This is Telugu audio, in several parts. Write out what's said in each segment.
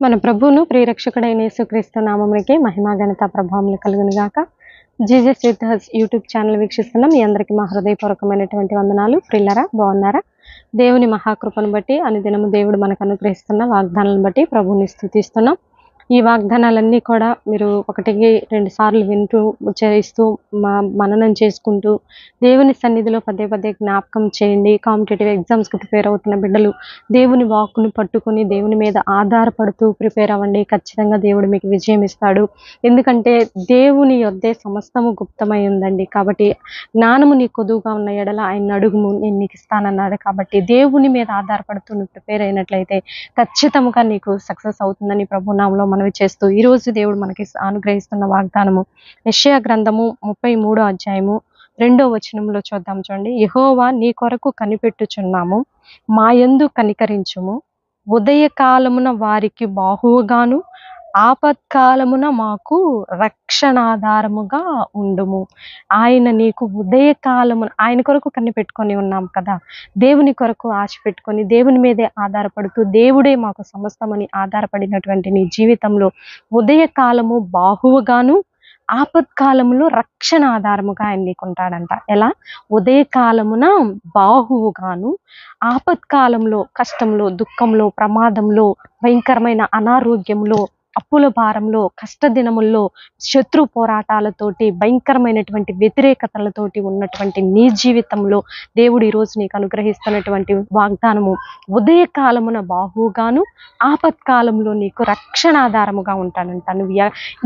మన ప్రభువును ప్రియరక్షకుడైన యేసుక్రీస్తు నామమునకే మహిమ ఘనత ప్రభావములు కలుగును గాక. Jesus with has YouTube channel వీక్షిస్తున్న మీ అందరికీ మా హృదయపూర్వకమైనటువంటి వందనాలు. ప్రియులారా, బాగున్నారా? దేవుని మహాకృపను బట్టి అనుదినము దేవుడు మనకు అనుగ్రహిస్తున్న వాగ్దానాలను బట్టి ప్రభువుని స్తుతిస్తున్నాం. ఈ వాగ్దానాలన్నీ కూడా మీరు 1-2 సార్లు వింటూ ఉచ్చరిస్తూ మననం చేసుకుంటూ దేవుని సన్నిధిలో పదే పదే జ్ఞాపకం చేయండి. కాంపిటేటివ్ ఎగ్జామ్స్కి ప్రిపేర్ అవుతున్న బిడ్డలు దేవుని వాక్కును పట్టుకుని దేవుని మీద ఆధారపడుతూ ప్రిపేర్ అవ్వండి. ఖచ్చితంగా దేవుడు మీకు విజయం ఇస్తాడు. ఎందుకంటే దేవుని యొద్దే సమస్తము గుప్తమై ఉందండి. కాబట్టి జ్ఞానము నీ కొదువుగా ఉన్న ఎడల ఆయన అడుగుము, నేను నీకు ఇస్తానన్నాడు. కాబట్టి దేవుని మీద ఆధారపడుతూ నువ్వు ప్రిపేర్ అయినట్లయితే ఖచ్చితంగా నీకు సక్సెస్ అవుతుందని ప్రభునామంలో మనవి చేస్తూ ఈరోజు దేవుడు మనకి అనుగ్రహిస్తున్న వాగ్దానము యెషయా గ్రంథము 33వ అధ్యాయము 2వ వచనంలో చూద్దాం. చూడండి. యెహోవా నీ కొరకు కనిపెట్టుచున్నాము, మా యందు కనికరించుము. ఉదయకాలమున వారికి బాహువుగాను ఆపత్కాలమున మాకు రక్షణాధారముగా ఉండుము. ఆయన నీకు ఉదయకాలమున ఆయన కొరకు కనిపెట్టుకొని ఉన్నాం కదా. దేవుని కొరకు ఆశ పెట్టుకొని దేవుని మీదే ఆధారపడుతూ దేవుడే మాకు సమస్తమని ఆధారపడినటువంటి నీ జీవితంలో ఉదయకాలము బాహువుగాను ఆపత్కాలంలో రక్షణ ఆధారముగా ఆయన నీకుంటాడంట. ఎలా? ఉదయకాలమున బాహువుగాను ఆపత్కాలంలో కష్టంలో దుఃఖంలో ప్రమాదంలో భయంకరమైన అనారోగ్యంలో అప్పుల భారంలో కష్టదినముల్లో శత్రు పోరాటాలతోటి భయంకరమైనటువంటి వ్యతిరేకతలతోటి ఉన్నటువంటి నీ జీవితంలో దేవుడు ఈరోజు నీకు అనుగ్రహిస్తున్నటువంటి వాగ్దానము ఉదయకాలమున బాహువుగాను ఆపత్కాలంలో నీకు రక్షణాధారముగా ఉంటానంట.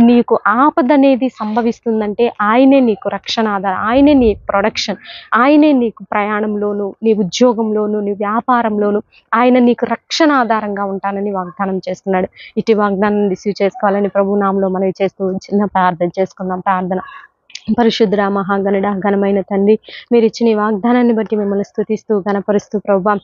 నీకు ఆపద అనేది సంభవిస్తుందంటే ఆయనే నీకు రక్షణ ఆధారం, ఆయనే నీ ప్రొడక్షన్, ఆయనే నీకు ప్రయాణంలోను నీ ఉద్యోగంలోను నీ వ్యాపారంలోను ఆయన నీకు రక్షణ ఆధారంగా ఉంటానని వాగ్దానం చేస్తున్నాడు. ఇటు వాగ్దానం రిసీవ్ చేసుకోవాలని ప్రభు నామములో మనవి చేస్తూ చిన్న ప్రార్థన చేసుకుందాం. ప్రార్థన. పరిశుద్ధుడా, మహాగణుడా, ఘనమైన తండ్రి, మీరు ఇచ్చిన ఈ వాగ్దానాన్ని బట్టి మిమ్మల్ని స్తుతిస్తూ ఘనపరుస్తూ ప్రభు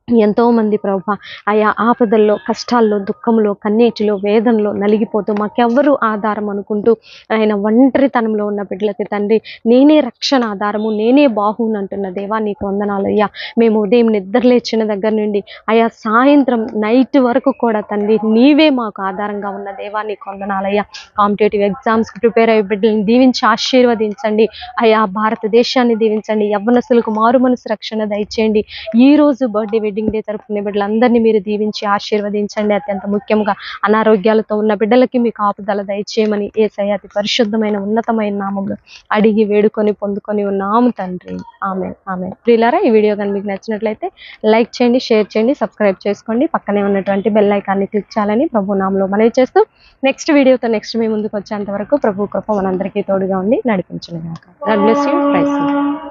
ఎంతో మంది ప్రభా ఆయా ఆపదల్లో కష్టాల్లో దుఃఖంలో కన్నీటిలో వేదనలో నలిగిపోతూ మాకెవ్వరూ ఆధారం అనుకుంటూ ఆయన ఒంటరితనంలో ఉన్న బిడ్డలకి తండ్రి నేనే రక్షణ ఆధారము, నేనే బాహువుని అంటున్న దేవా నీకు వందనాలయ్యా. మేము ఉదయం నిద్రలేచిన దగ్గర నుండి ఆయా సాయంత్రం నైట్ వరకు కూడా తండ్రి నీవే మాకు ఆధారంగా ఉన్న దేవా నీకు వందనాలయ్యా. కాంపిటేటివ్ ఎగ్జామ్స్కి ప్రిపేర్ అయ్యే బిడ్డలను దీవించి ఆశీర్వదించండి. ఆయా భారతదేశాన్ని దీవించండి. యవ్వనస్తులకు మారు మనసు రక్షణ దయచేయండి. ఈ రోజు బర్త్డే వెడ్డింగ్ డే తరపున బిడ్డలందరినీ మీరు దీవించి ఆశీర్వదించండి. అత్యంత ముఖ్యంగా అనారోగ్యాలతో ఉన్న బిడ్డలకి మీ కాపుదల దయచేయమని యేసయ్య అతి పరిశుద్ధమైన ఉన్నతమైన నామంలో అడిగి వేడుకొని పొందుకొని ఉన్నాము తండ్రి. ఆమేన్, ఆమేన్. ప్రియులారా, ఈ వీడియో కానీ మీకు నచ్చినట్లయితే లైక్ చేయండి, షేర్ చేయండి, సబ్స్క్రైబ్ చేసుకోండి. పక్కనే ఉన్నటువంటి బెల్ ఐకాన్ని క్లిక్ చేయాలని ప్రభు నామంలో మనవి చేస్తూ నెక్స్ట్ వీడియోతో నెక్స్ట్ మీ ముందుకు వచ్చేంత వరకు ప్రభు కృప మనందరికీ తోడుగా ఉండి నడిపించును గాక. God bless you. Praise you.